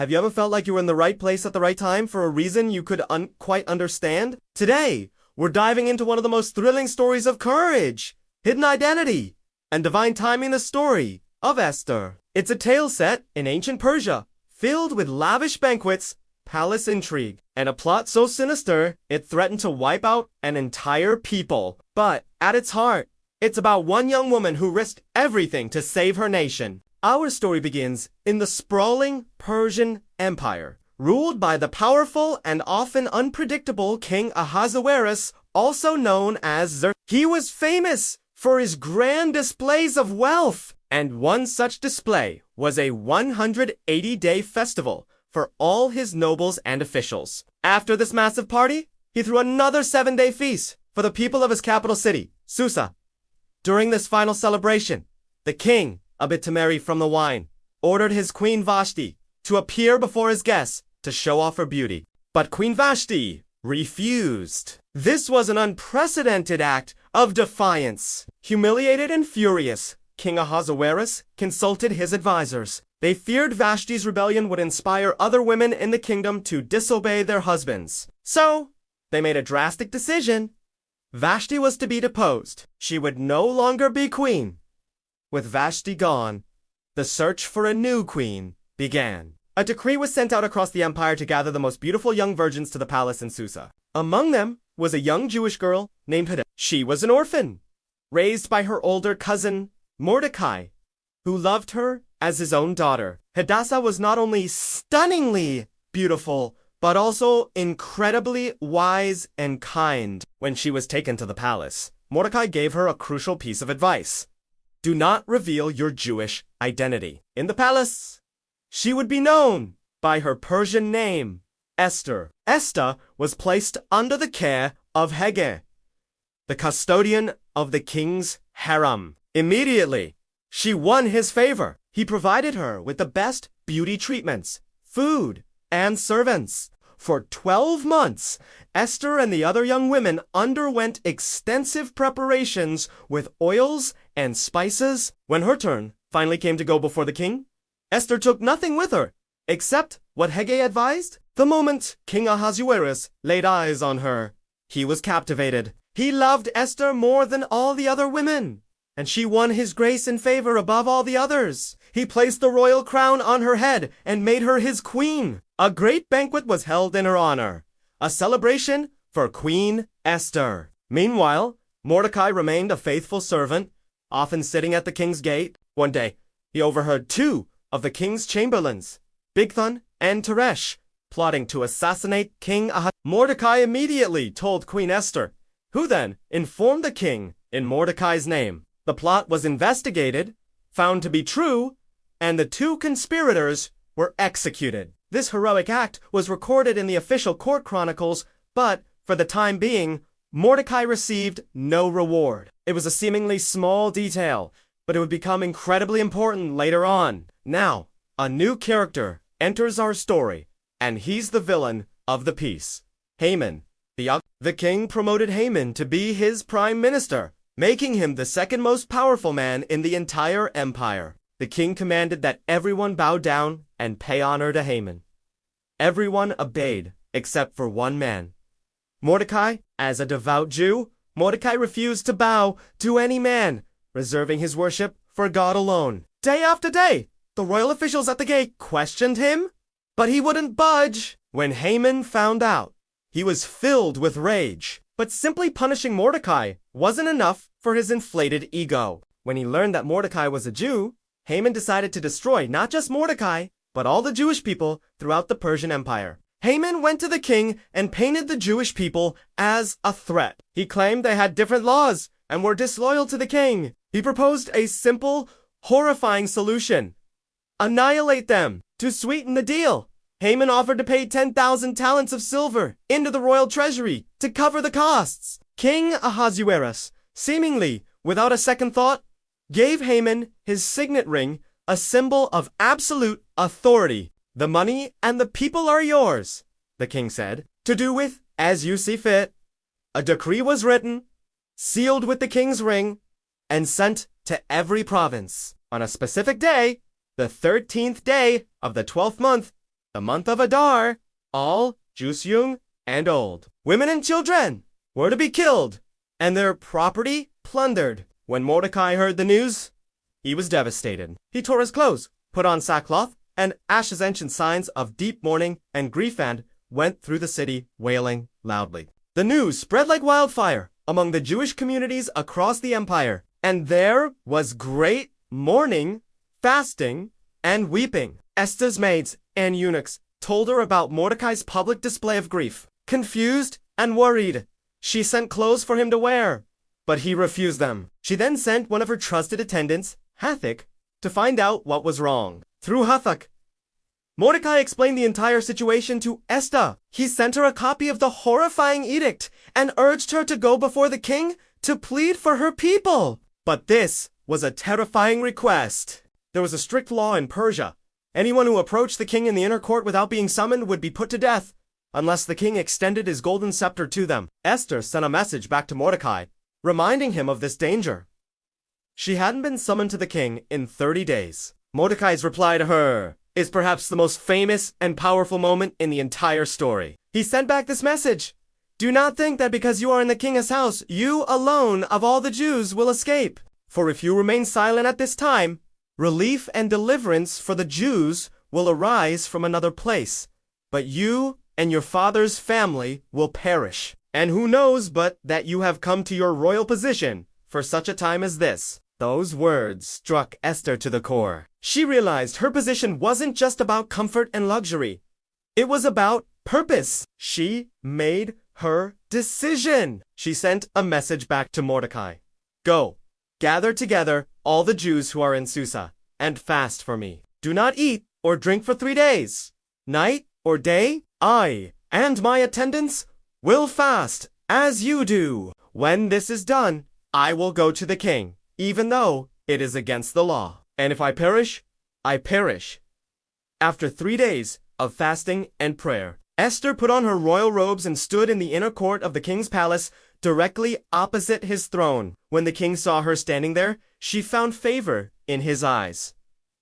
Have you ever felt like you were in the right place at the right time for a reason you could quite understand? Today, we're diving into one of the most thrilling stories of courage, hidden identity, and divine timing, the story of Esther. It's a tale set in ancient Persia, filled with lavish banquets, palace intrigue, and a plot so sinister it threatened to wipe out an entire people. But at its heart, it's about one young woman who risked everything to save her nation. Our story begins in the sprawling Persian Empire, ruled by the powerful and often unpredictable King Ahasuerus, also known as Xerxes. He was famous for his grand displays of wealth, and one such display was a 180-day festival for all his nobles and officials. After this massive party, he threw another 7-day feast for the people of his capital city, Susa. During this final celebration, the king, a bit to merry from the wine, ordered his Queen Vashti to appear before his guests to show off her beauty. But Queen Vashti refused. This was an unprecedented act of defiance. Humiliated and furious, King Ahasuerus consulted his advisors. They feared Vashti's rebellion would inspire other women in the kingdom to disobey their husbands. So, they made a drastic decision. Vashti was to be deposed. She would no longer be queen. With Vashti gone, the search for a new queen began. A decree was sent out across the empire to gather the most beautiful young virgins to the palace in Susa. Among them was a young Jewish girl named Hadassah. She was an orphan, raised by her older cousin, Mordecai, who loved her as his own daughter. Hadassah was not only stunningly beautiful, but also incredibly wise and kind. When she was taken to the palace, Mordecai gave her a crucial piece of advice. Do not reveal your Jewish identity. In the palace, she would be known by her Persian name, Esther. Esther was placed under the care of Hege, the custodian of the king's harem. Immediately, she won his favor. He provided her with the best beauty treatments, food, and servants. For 12 months, Esther and the other young women underwent extensive preparations with oils and spices. When her turn finally came to go before the king, Esther took nothing with her, except what Hege advised. The moment King Ahasuerus laid eyes on her, he was captivated. He loved Esther more than all the other women, and she won his grace and favor above all the others. He placed the royal crown on her head and made her his queen. A great banquet was held in her honor, a celebration for Queen Esther. Meanwhile, Mordecai remained a faithful servant, often sitting at the king's gate. One day, he overheard 2 of the king's chamberlains, Bigthan and Teresh, plotting to assassinate King Ahasuerus. Mordecai immediately told Queen Esther, who then informed the king in Mordecai's name. The plot was investigated, found to be true, and the 2 conspirators were executed. This heroic act was recorded in the official court chronicles, but, for the time being, Mordecai received no reward. It was a seemingly small detail, but it would become incredibly important later on. Now, a new character enters our story, and he's the villain of the piece. Haman. The king promoted Haman to be his prime minister, making him the second most powerful man in the entire empire. The king commanded that everyone bow down and pay honor to Haman. Everyone obeyed, except for one man. Mordecai. As a devout Jew, Mordecai refused to bow to any man, reserving his worship for God alone. Day after day, the royal officials at the gate questioned him, but he wouldn't budge. When Haman found out, he was filled with rage. But simply punishing Mordecai wasn't enough for his inflated ego. When he learned that Mordecai was a Jew, Haman decided to destroy not just Mordecai, but all the Jewish people throughout the Persian Empire. Haman went to the king and painted the Jewish people as a threat. He claimed they had different laws and were disloyal to the king. He proposed a simple, horrifying solution: annihilate them. To sweeten the deal, Haman offered to pay 10,000 talents of silver into the royal treasury to cover the costs. King Ahasuerus, seemingly without a second thought, gave Haman his signet ring, a symbol of absolute authority. The money and the people are yours, the king said, to do with as you see fit. A decree was written, sealed with the king's ring, and sent to every province. On a specific day, the 13th day of the 12th month, the month of Adar, all, Jews young and old, women and children, were to be killed, and their property plundered. When Mordecai heard the news, he was devastated. He tore his clothes, put on sackcloth, and ashes ancient signs of deep mourning and grief, and went through the city wailing loudly. The news spread like wildfire among the Jewish communities across the empire, and there was great mourning, fasting, and weeping. Esther's maids and eunuchs told her about Mordecai's public display of grief. Confused and worried, she sent clothes for him to wear, but he refused them. She then sent one of her trusted attendants, Hathach, to find out what was wrong. Through Hathach, Mordecai explained the entire situation to Esther. He sent her a copy of the horrifying edict and urged her to go before the king to plead for her people. But this was a terrifying request. There was a strict law in Persia. Anyone who approached the king in the inner court without being summoned would be put to death, unless the king extended his golden scepter to them. Esther sent a message back to Mordecai, reminding him of this danger. She hadn't been summoned to the king in 30 days. Mordecai's reply to her is perhaps the most famous and powerful moment in the entire story. He sent back this message: "Do not think that because you are in the king's house, you alone of all the Jews will escape. For if you remain silent at this time, relief and deliverance for the Jews will arise from another place, but you and your father's family will perish. And who knows but that you have come to your royal position for such a time as this?" Those words struck Esther to the core. She realized her position wasn't just about comfort and luxury. It was about purpose. She made her decision. She sent a message back to Mordecai. "Go, gather together all the Jews who are in Susa, and fast for me. Do not eat or drink for 3 days. Night or day, I and my attendants will fast as you do. When this is done, I will go to the king, even though it is against the law. And if I perish, I perish." After 3 days of fasting and prayer, Esther put on her royal robes and stood in the inner court of the king's palace, directly opposite his throne. When the king saw her standing there, she found favor in his eyes.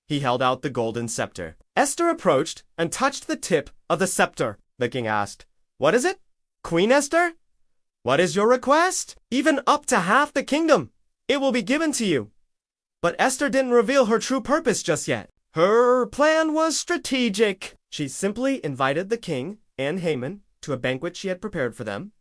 He held out the golden scepter. Esther approached and touched the tip of the scepter. The king asked, "What is it, Queen Esther? What is your request?" "Even up to half the kingdom, it will be given to you." But Esther didn't reveal her true purpose just yet. Her plan was strategic. She simply invited the king and Haman to a banquet she had prepared for them.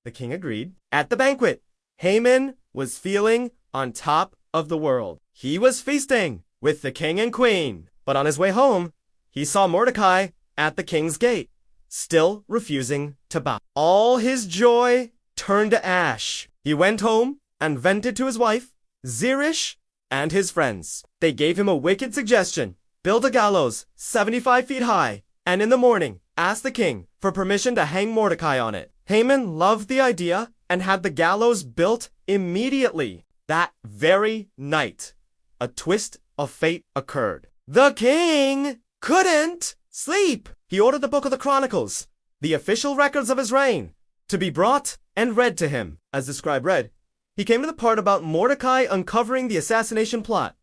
The king agreed. At the banquet, Haman was feeling on top of the world. He was feasting with the king and queen. But on his way home, he saw Mordecai at the king's gate, still refusing to bow. All his joy turned to ash. He went home and vented to his wife, Zeresh, and his friends. They gave him a wicked suggestion: build a gallows 75 feet high, and in the morning, ask the king for permission to hang Mordecai on it. Haman loved the idea and had the gallows built immediately. That very night, a twist of fate occurred. The king couldn't sleep. He ordered the book of the Chronicles, the official records of his reign, to be brought and read to him. As the scribe read, he came to the part about Mordecai uncovering the assassination plot.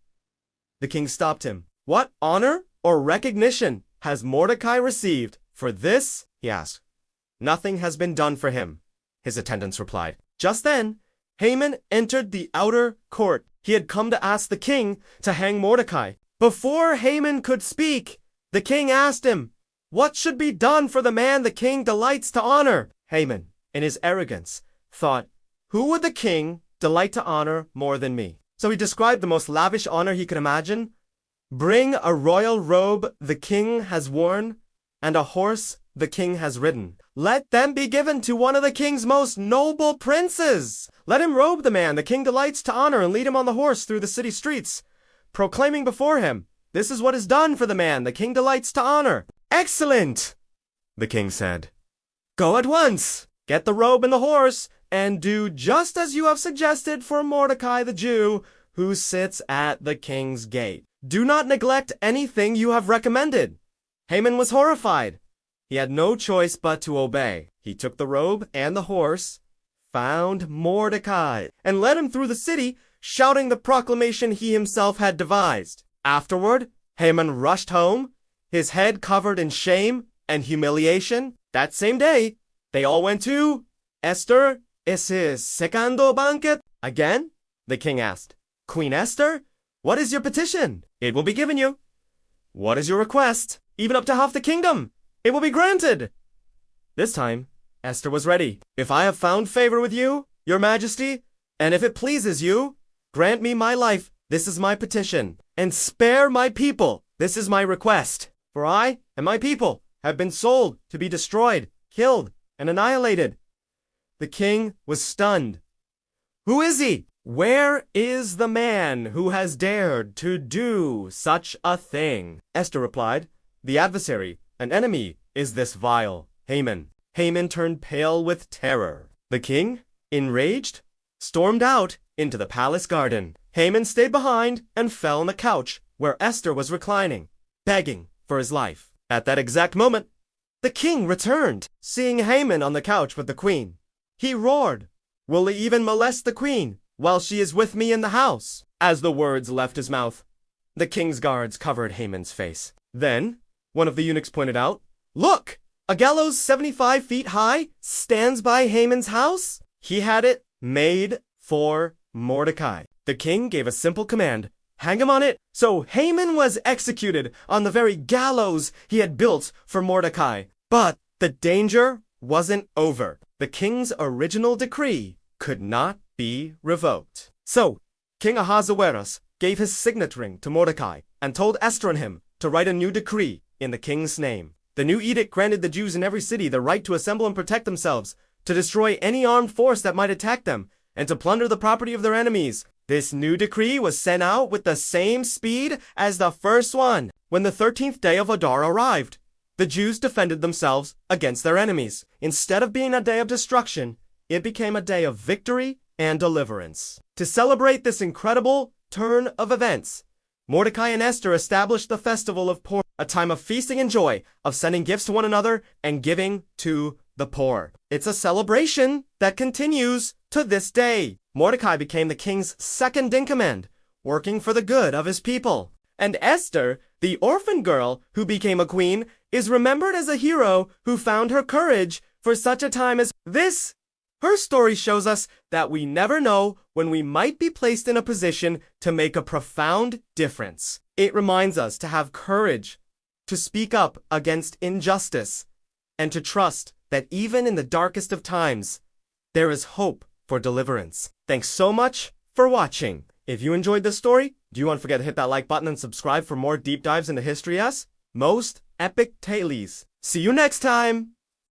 The king stopped him. "What honor or recognition has Mordecai received for this?" he asked. "Nothing has been done for him," his attendants replied. Just then, Haman entered the outer court. He had come to ask the king to hang Mordecai. Before Haman could speak, the king asked him, "What should be done for the man the king delights to honor?" Haman, in his arrogance, thought, "Who would the king delight to honor more than me?" So he described the most lavish honor he could imagine. "Bring a royal robe the king has worn, and a horse the king has ridden. Let them be given to one of the king's most noble princes. Let him robe the man the king delights to honor and lead him on the horse through the city streets, proclaiming before him, 'This is what is done for the man the king delights to honor.'" "Excellent," the king said. "Go at once, get the robe and the horse, and do just as you have suggested for Mordecai the Jew, who sits at the king's gate. Do not neglect anything you have recommended." Haman was horrified. He had no choice but to obey. He took the robe and the horse, found Mordecai, and led him through the city, shouting the proclamation he himself had devised. Afterward, Haman rushed home, his head covered in shame and humiliation. That same day, they all went to Esther, ese secando banquet. Again, the king asked, Queen Esther, what is your petition? It will be given you. What is your request? Even up to half the kingdom. It will be granted. This time, Esther was ready. If I have found favor with you, your majesty, and if it pleases you, grant me my life. This is my petition. And spare my people. This is my request. For I and my people have been sold to be destroyed, killed, and annihilated. The king was stunned. Who is he? Where is the man who has dared to do such a thing? Esther replied, The adversary, an enemy, is this vile Haman. Haman turned pale with terror. The king, enraged, stormed out into the palace garden. Haman stayed behind and fell on the couch where Esther was reclining, begging for his life. At that exact moment, the king returned. Seeing Haman on the couch with the queen, he roared, Will he even molest the queen while she is with me in the house? As the words left his mouth, the king's guards covered Haman's face. Then, one of the eunuchs pointed out, Look! A gallows 75 feet high stands by Haman's house. He had it made for Mordecai. The king gave a simple command, hang him on it. So Haman was executed on the very gallows he had built for Mordecai. But the danger wasn't over. The king's original decree could not be revoked. So King Ahasuerus gave his signet ring to Mordecai and told Esther and him to write a new decree in the king's name. The new edict granted the Jews in every city the right to assemble and protect themselves, to destroy any armed force that might attack them, and to plunder the property of their enemies. This new decree was sent out with the same speed as the first one. When the 13th day of Adar arrived, the Jews defended themselves against their enemies. Instead of being a day of destruction, it became a day of victory and deliverance. To celebrate this incredible turn of events, Mordecai and Esther established the festival of Purim, a time of feasting and joy, of sending gifts to one another and giving to the poor. It's a celebration that continues to this day. Mordecai became the king's second in command, working for the good of his people. And Esther, the orphan girl who became a queen, is remembered as a hero who found her courage for such a time as this. Her story shows us that we never know when we might be placed in a position to make a profound difference. It reminds us to have courage, to speak up against injustice, and to trust that even in the darkest of times, there is hope for deliverance. Thanks so much for watching. If you enjoyed this story, don't forget to hit that like button and subscribe for more deep dives into history as most epic tales. See you next time!